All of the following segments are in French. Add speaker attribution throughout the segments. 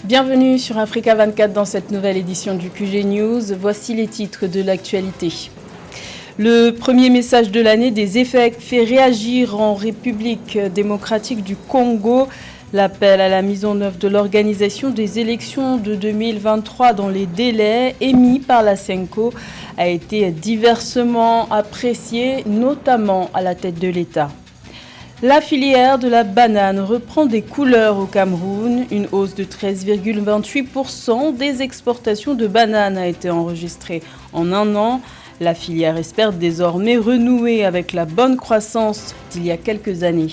Speaker 1: Bienvenue sur Africa 24 dans cette nouvelle édition du QG News. Voici les titres de l'actualité. Le premier message de l'année des EVêques fait réagir en République démocratique du Congo. L'appel à la mise en œuvre de l'organisation des élections de 2023 dans les délais émis par la SENCO a été diversement apprécié, notamment à la tête de l'État. La filière de la banane reprend des couleurs au Cameroun. Une hausse de 13,28% des exportations de bananes a été enregistrée en un an. La filière espère désormais renouer avec la bonne croissance d'il y a quelques années.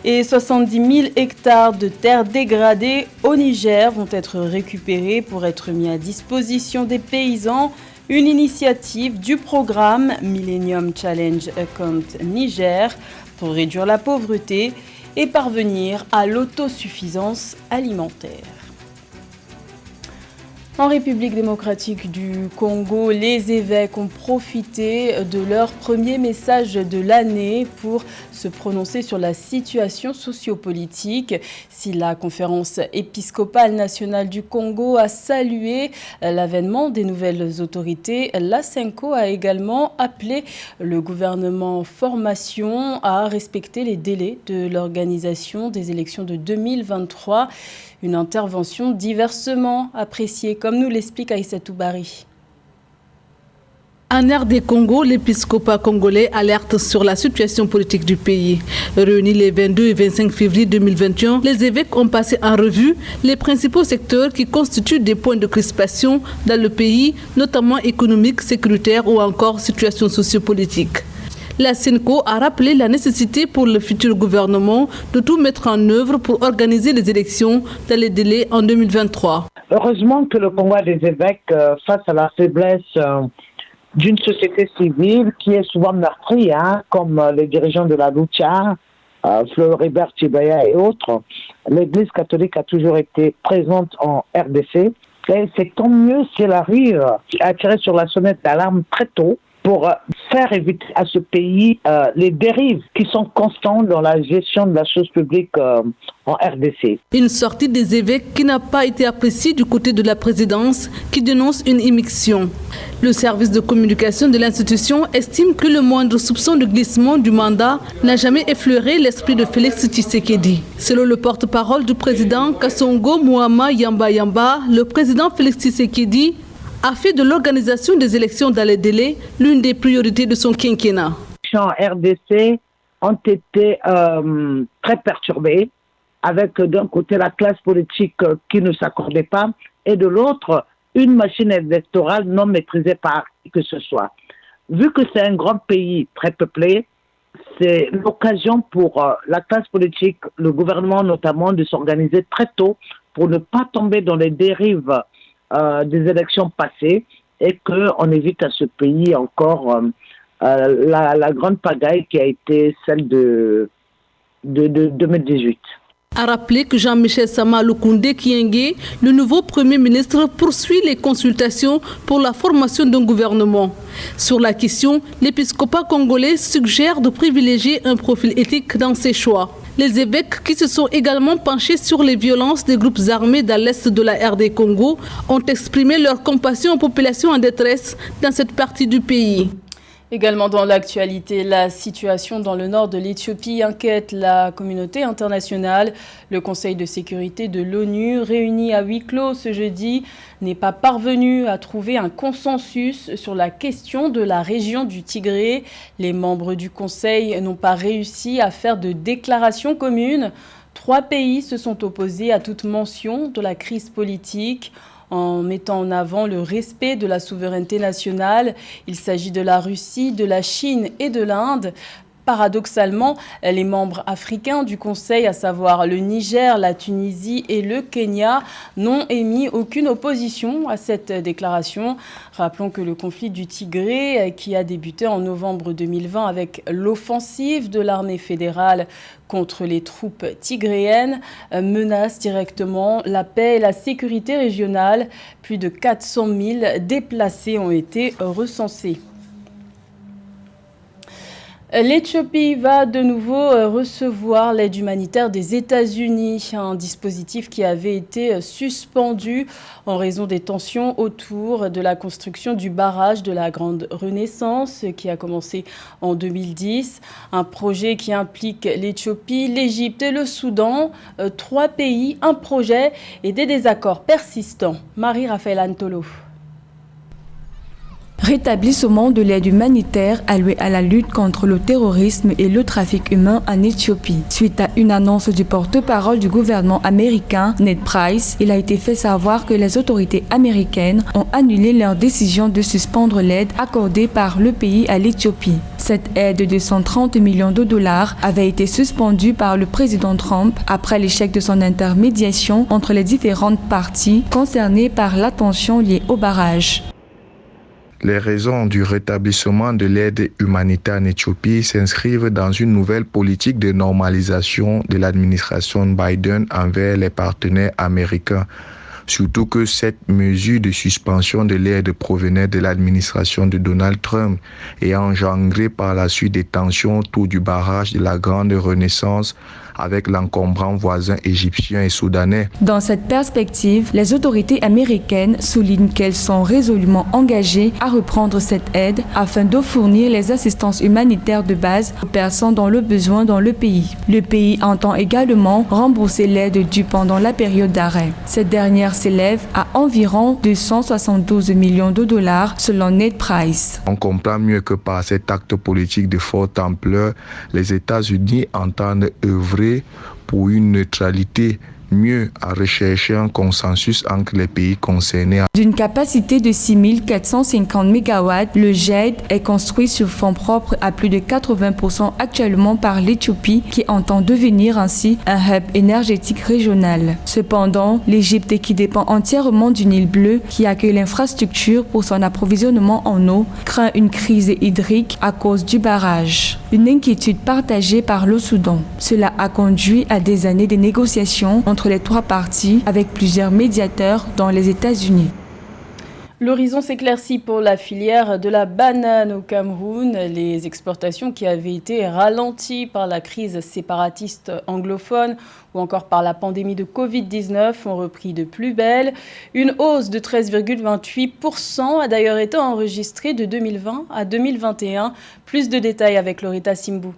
Speaker 1: Et 70 000 hectares de terres dégradées au Niger vont être récupérés pour être mis à disposition des paysans. Une initiative du programme Millennium Challenge Account Niger pour réduire la pauvreté et parvenir à l'autosuffisance alimentaire. En République démocratique du Congo, les évêques ont profité de leur premier message de l'année pour se prononcer sur la situation sociopolitique. Si la conférence épiscopale nationale du Congo a salué l'avènement des nouvelles autorités, la SENCO a également appelé le gouvernement en formation à respecter les délais de l'organisation des élections de 2023. Une intervention diversement appréciée, comme nous l'explique Aïssatou Bari.
Speaker 2: En RD Congo, l'épiscopat congolais alerte sur la situation politique du pays. Réunis les 22 et 25 février 2021, les évêques ont passé en revue les principaux secteurs qui constituent des points de crispation dans le pays, notamment économiques, sécuritaires ou encore situation sociopolitique. La SENCO a rappelé la nécessité pour le futur gouvernement de tout mettre en œuvre pour organiser les élections dans les délais en 2023.
Speaker 3: Heureusement que le Congo a des évêques face à la faiblesse d'une société civile qui est souvent meurtrie, comme les dirigeants de la Lucha, Floribert Chebeya et autres. L'Église catholique a toujours été présente en RDC. Et c'est tant mieux si elle arrive à tirer sur la sonnette d'alarme très tôt pour faire éviter à ce pays les dérives qui sont constantes dans la gestion de la chose publique en RDC.
Speaker 2: Une sortie des évêques qui n'a pas été appréciée du côté de la présidence qui dénonce une immixtion. Le service de communication de l'institution estime que le moindre soupçon de glissement du mandat n'a jamais effleuré l'esprit de Félix Tshisekedi. Selon le porte-parole du président Kassongo Mouama Yamba Yamba, le président Félix Tshisekedi a fait de l'organisation des élections dans les délais l'une des priorités de son quinquennat.
Speaker 3: Les élections en RDC ont été très perturbées, avec d'un côté la classe politique qui ne s'accordait pas, et de l'autre, une machine électorale non maîtrisée par qui que ce soit. Vu que c'est un grand pays très peuplé, c'est l'occasion pour la classe politique, le gouvernement notamment, de s'organiser très tôt pour ne pas tomber dans les dérives des élections passées et qu'on évite à ce pays encore la grande pagaille qui a été celle de 2018.
Speaker 2: A rappelé que Jean-Michel Sama Lukunde Kienge, le nouveau Premier ministre, poursuit les consultations pour la formation d'un gouvernement. Sur la question, l'épiscopat congolais suggère de privilégier un profil éthique dans ses choix. Les évêques qui se sont également penchés sur les violences des groupes armés dans l'est de la RD Congo ont exprimé leur compassion aux populations en détresse dans cette partie du pays.
Speaker 1: Également dans l'actualité, la situation dans le nord de l'Éthiopie inquiète la communauté internationale. Le Conseil de sécurité de l'ONU, réuni à huis clos ce jeudi, n'est pas parvenu à trouver un consensus sur la question de la région du Tigré. Les membres du Conseil n'ont pas réussi à faire de déclaration commune. 3 pays se sont opposés à toute mention de la crise politique, en mettant en avant le respect de la souveraineté nationale. Il s'agit de la Russie, de la Chine et de l'Inde. Paradoxalement, les membres africains du Conseil, à savoir le Niger, la Tunisie et le Kenya, n'ont émis aucune opposition à cette déclaration. Rappelons que le conflit du Tigré, qui a débuté en novembre 2020 avec l'offensive de l'armée fédérale contre les troupes tigréennes, menace directement la paix et la sécurité régionale. Plus de 400 000 déplacés ont été recensés. L'Éthiopie va de nouveau recevoir l'aide humanitaire des États-Unis, un dispositif qui avait été suspendu en raison des tensions autour de la construction du barrage de la Grande Renaissance qui a commencé en 2010. Un projet qui implique l'Éthiopie, l'Égypte et le Soudan, 3 pays, un projet et des désaccords persistants. Marie-Raphaël Antolo.
Speaker 4: Rétablissement de l'aide humanitaire allouée à la lutte contre le terrorisme et le trafic humain en Éthiopie. Suite à une annonce du porte-parole du gouvernement américain, Ned Price, il a été fait savoir que les autorités américaines ont annulé leur décision de suspendre l'aide accordée par le pays à l'Éthiopie. Cette aide de 130 millions de dollars avait été suspendue par le président Trump après l'échec de son intermédiation entre les différentes parties concernées par la tension liée au barrage.
Speaker 5: Les raisons du rétablissement de l'aide humanitaire en Éthiopie s'inscrivent dans une nouvelle politique de normalisation de l'administration Biden envers les partenaires américains. Surtout que cette mesure de suspension de l'aide provenait de l'administration de Donald Trump et a engendré par la suite des tensions autour du barrage de la Grande Renaissance avec l'encombrant voisin égyptien et soudanais.
Speaker 4: Dans cette perspective, les autorités américaines soulignent qu'elles sont résolument engagées à reprendre cette aide afin de fournir les assistances humanitaires de base aux personnes dans le besoin dans le pays. Le pays entend également rembourser l'aide due pendant la période d'arrêt. Cette dernière s'élève à environ 272 millions de dollars selon Ned Price.
Speaker 5: On comprend mieux que par cet acte politique de forte ampleur, les États-Unis entendent œuvrer pour une neutralité, mieux à rechercher un consensus entre les pays concernés.
Speaker 4: D'une capacité de 6450 MW, le GED est construit sur fonds propres à plus de 80% actuellement par l'Éthiopie qui entend devenir ainsi un hub énergétique régional. Cependant, l'Égypte qui dépend entièrement du Nil bleu qui accueille l'infrastructure pour son approvisionnement en eau craint une crise hydrique à cause du barrage. Une inquiétude partagée par le Soudan. Cela a conduit à des années de négociations entre les 3 parties avec plusieurs médiateurs dans les États-Unis.
Speaker 1: L'horizon s'éclaircit pour la filière de la banane au Cameroun. Les exportations qui avaient été ralenties par la crise séparatiste anglophone ou encore par la pandémie de Covid-19 ont repris de plus belle. Une hausse de 13,28% a d'ailleurs été enregistrée de 2020 à 2021. Plus de détails avec Loretta Simbou.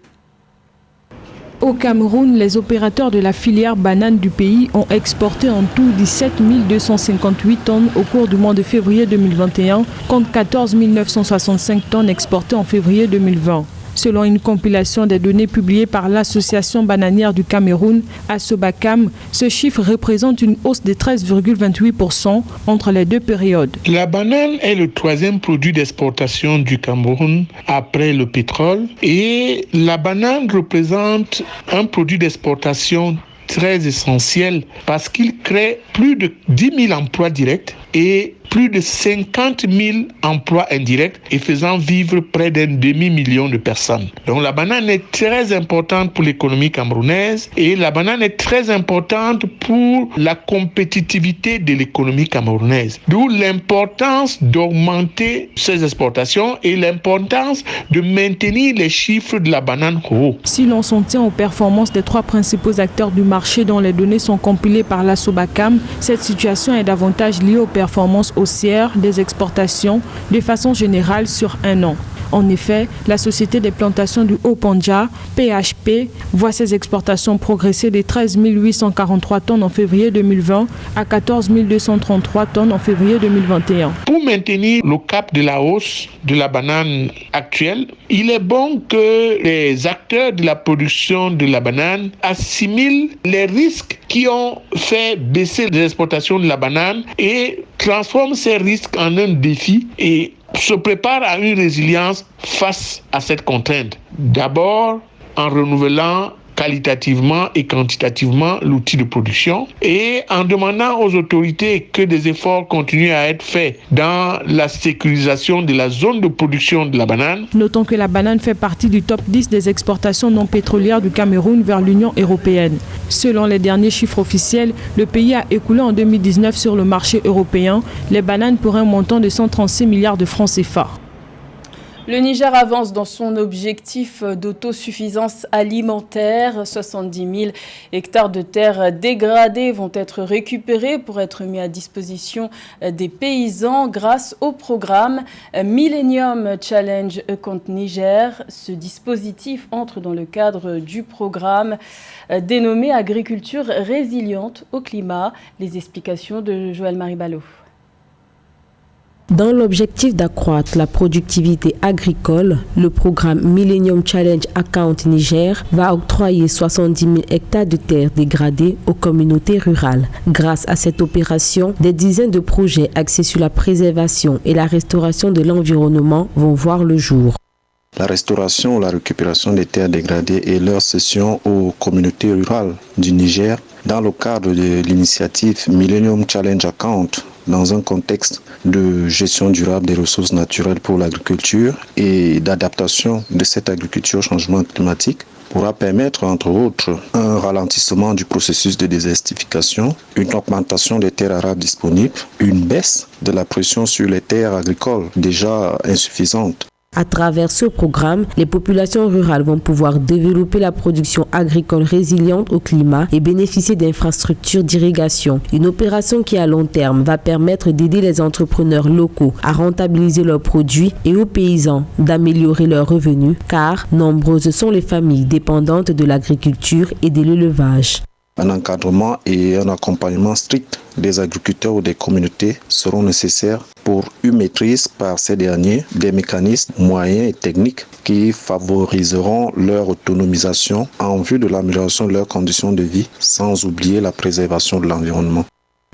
Speaker 6: Au Cameroun, les opérateurs de la filière banane du pays ont exporté en tout 17 258 tonnes au cours du mois de février 2021, contre 14 965 tonnes exportées en février 2020. Selon une compilation des données publiées par l'Association bananière du Cameroun, ASOBACAM, ce chiffre représente une hausse de 13,28% entre les 2 périodes.
Speaker 7: La banane est le 3e produit d'exportation du Cameroun après le pétrole et la banane représente un produit d'exportation très essentiel parce qu'il crée plus de 10 000 emplois directs et plus de 50 000 emplois indirects et faisant vivre près d'un demi-million de personnes. Donc la banane est très importante pour l'économie camerounaise et la banane est très importante pour la compétitivité de l'économie camerounaise. D'où l'importance d'augmenter ces exportations et l'importance de maintenir les chiffres de la banane hauts.
Speaker 6: Si l'on s'en tient aux performances des 3 principaux acteurs du marché dont les données sont compilées par l'ASOBACAM, cette situation est davantage liée aux performances haussières des exportations de façon générale sur un an. En effet, la Société des plantations du Haut-Pandja, PHP, voit ses exportations progresser de 13 843 tonnes en février 2020 à 14 233 tonnes en février 2021.
Speaker 7: Pour maintenir le cap de la hausse de la banane actuelle, il est bon que les acteurs de la production de la banane assimilent les risques qui ont fait baisser les exportations de la banane et transforment ces risques en un défi et se prépare à une résilience face à cette contrainte. D'abord, en renouvelant qualitativement et quantitativement l'outil de production et en demandant aux autorités que des efforts continuent à être faits dans la sécurisation de la zone de production de la banane.
Speaker 6: Notons que la banane fait partie du top 10 des exportations non pétrolières du Cameroun vers l'Union européenne. Selon les derniers chiffres officiels, le pays a écoulé en 2019 sur le marché européen les bananes pour un montant de 136 milliards de francs CFA.
Speaker 1: Le Niger avance dans son objectif d'autosuffisance alimentaire. 70 000 hectares de terres dégradées vont être récupérés pour être mis à disposition des paysans grâce au programme Millennium Challenge Compte Niger. Ce dispositif entre dans le cadre du programme dénommé Agriculture résiliente au climat. Les explications de Joël-Marie Ballot.
Speaker 8: Dans l'objectif d'accroître la productivité agricole, le programme Millennium Challenge Account Niger va octroyer 70 000 hectares de terres dégradées aux communautés rurales. Grâce à cette opération, des dizaines de projets axés sur la préservation et la restauration de l'environnement vont voir le jour.
Speaker 9: La restauration ou la récupération des terres dégradées et leur cession aux communautés rurales du Niger dans le cadre de l'initiative Millennium Challenge Account dans un contexte de gestion durable des ressources naturelles pour l'agriculture et d'adaptation de cette agriculture au changement climatique pourra permettre, entre autres, un ralentissement du processus de désertification, une augmentation des terres arables disponibles, une baisse de la pression sur les terres agricoles déjà insuffisantes.
Speaker 8: À travers ce programme, les populations rurales vont pouvoir développer la production agricole résiliente au climat et bénéficier d'infrastructures d'irrigation. Une opération qui, à long terme, va permettre d'aider les entrepreneurs locaux à rentabiliser leurs produits et aux paysans d'améliorer leurs revenus, car nombreuses sont les familles dépendantes de l'agriculture et de l'élevage.
Speaker 9: Un encadrement et un accompagnement strict des agriculteurs ou des communautés seront nécessaires pour une maîtrise par ces derniers des mécanismes, moyens et techniques qui favoriseront leur autonomisation en vue de l'amélioration de leurs conditions de vie, sans oublier la préservation de l'environnement.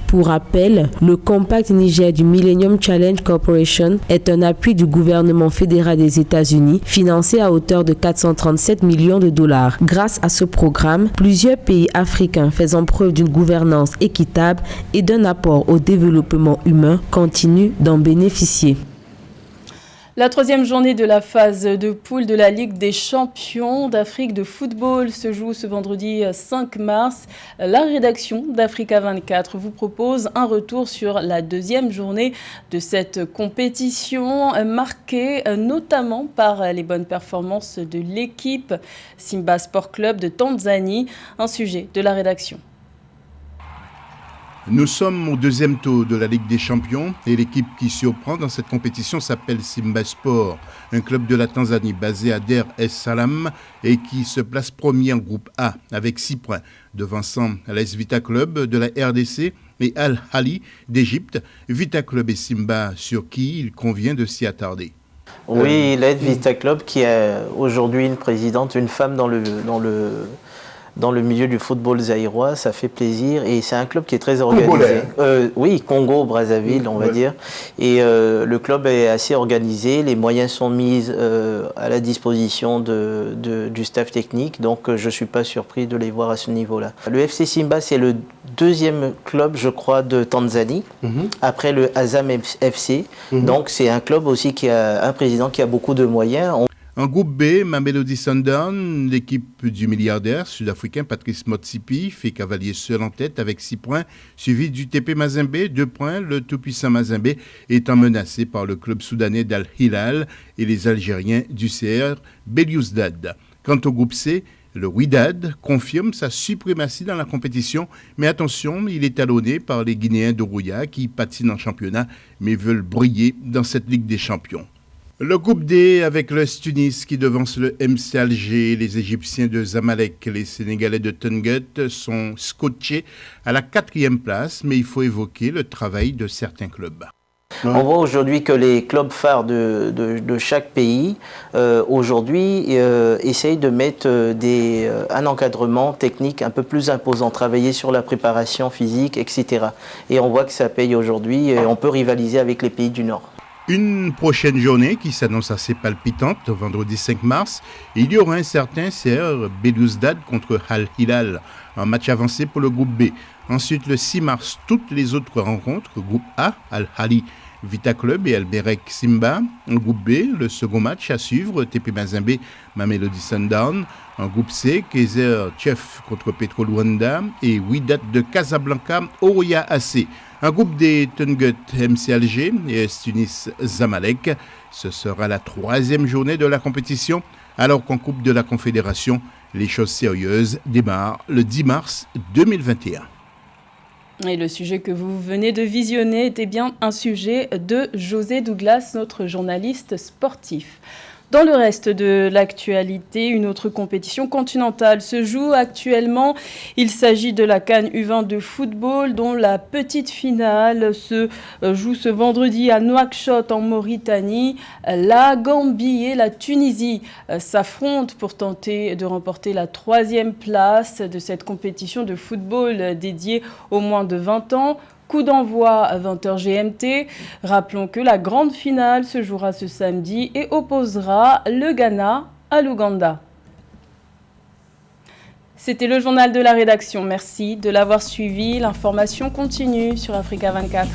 Speaker 8: Pour rappel, le Compact Niger du Millennium Challenge Corporation est un appui du gouvernement fédéral des États-Unis financé à hauteur de 437 millions de dollars. Grâce à ce programme, plusieurs pays africains faisant preuve d'une gouvernance équitable et d'un apport au développement humain continuent d'en bénéficier.
Speaker 1: La troisième journée de la phase de poule de la Ligue des champions d'Afrique de football se joue ce vendredi 5 mars. La rédaction d'Africa 24 vous propose un retour sur la deuxième journée de cette compétition, marquée notamment par les bonnes performances de l'équipe Simba Sport Club de Tanzanie. Un sujet de la rédaction.
Speaker 10: Nous sommes au deuxième tour de la Ligue des Champions et l'équipe qui surprend dans cette compétition s'appelle Simba Sport, un club de la Tanzanie basé à Der es Salaam et qui se place premier en groupe A avec 6 points, devançant l'AS Vita Club de la RDC et Al Ahly d'Égypte, Vita Club et Simba sur qui il convient de s'y attarder.
Speaker 11: Oui, l'AS Vita Club qui a aujourd'hui une présidente, une femme dans le milieu du football zaïrois, ça fait plaisir et c'est un club qui est très organisé. Oui, Congo, Brazzaville, on va dire. Et le club est assez organisé, les moyens sont mis à la disposition du staff technique, donc je ne suis pas surpris de les voir à ce niveau-là. Le FC Simba, c'est le deuxième club, je crois, de Tanzanie, après le Azam FC. Donc c'est un club aussi qui a un président qui a beaucoup de moyens.
Speaker 10: En groupe B, Mamelodi Sundowns, l'équipe du milliardaire sud-africain Patrice Motsepe fait cavalier seul en tête avec 6 points, suivi du TP Mazembe, 2 points. Le tout-puissant Mazembe étant menacé par le club soudanais d'Al Hilal et les Algériens du CR Belouizdad. Quant au groupe C, le Wydad confirme sa suprématie dans la compétition, mais attention, il est talonné par les Guinéens d'Oroya qui patinent en championnat mais veulent briller dans cette Ligue des Champions. Le groupe D avec le Tunis qui devance le MC Alger, les Égyptiens de Zamalek, les Sénégalais de Tungut sont scotchés à la 4e place, mais il faut évoquer le travail de certains clubs.
Speaker 11: On voit aujourd'hui que les clubs phares de chaque pays aujourd'hui essayent de mettre un encadrement technique un peu plus imposant, travailler sur la préparation physique, etc. Et on voit que ça paye aujourd'hui et on peut rivaliser avec les pays du Nord.
Speaker 10: Une prochaine journée qui s'annonce assez palpitante, vendredi 5 mars, il y aura un certain CR Belouizdad contre Al Hilal, un match avancé pour le groupe B. Ensuite, le 6 mars, toutes les autres rencontres, groupe A, Al Ahly Vita Club et Alberec Simba. En groupe B, le second match à suivre, TP Mazembe, Mamelodi Sundown. En groupe C, Kaiser Chiefs contre Petro Luanda et Wydad de Casablanca, Oroya AC. En groupe D, Tungut MC Alger et Tunis Zamalek. Ce sera la 3e journée de la compétition, alors qu'en Coupe de la Confédération, les choses sérieuses démarrent le 10 mars 2021.
Speaker 1: Et le sujet que vous venez de visionner était bien un sujet de José Douglas, notre journaliste sportif. Dans le reste de l'actualité, une autre compétition continentale se joue actuellement. Il s'agit de la CAN U20 de football, dont la petite finale se joue ce vendredi à Nouakchott en Mauritanie. La Gambie et la Tunisie s'affrontent pour tenter de remporter la 3e place de cette compétition de football dédiée aux moins de 20 ans. Coup d'envoi à 20h GMT. Rappelons que la grande finale se jouera ce samedi et opposera le Ghana à l'Ouganda. C'était le journal de la rédaction. Merci de l'avoir suivi. L'information continue sur Africa 24.